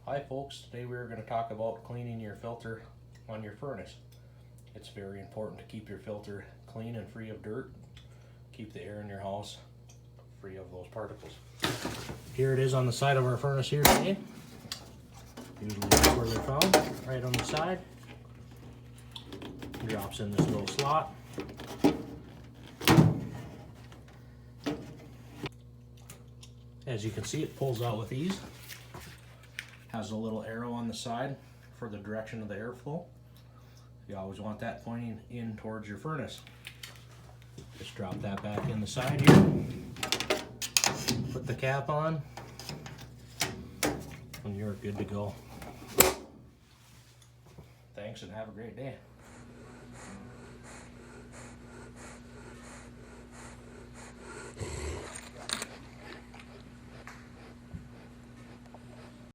Hi folks, today we're going to talk about cleaning your filter on your furnace. It's very important to keep your filter clean and free of dirt. Keep the air in your house free of those particles. Here it is on the side of our furnace here today. Usually that's where they're found, right on the side. Drops in this little slot. As you can see, it pulls out with ease. Has a little arrow on the side for the direction of the airflow. You always want that pointing in towards your furnace. Just drop that back in the side here. Put the cap on, and you're good to go. Thanks and have a great day.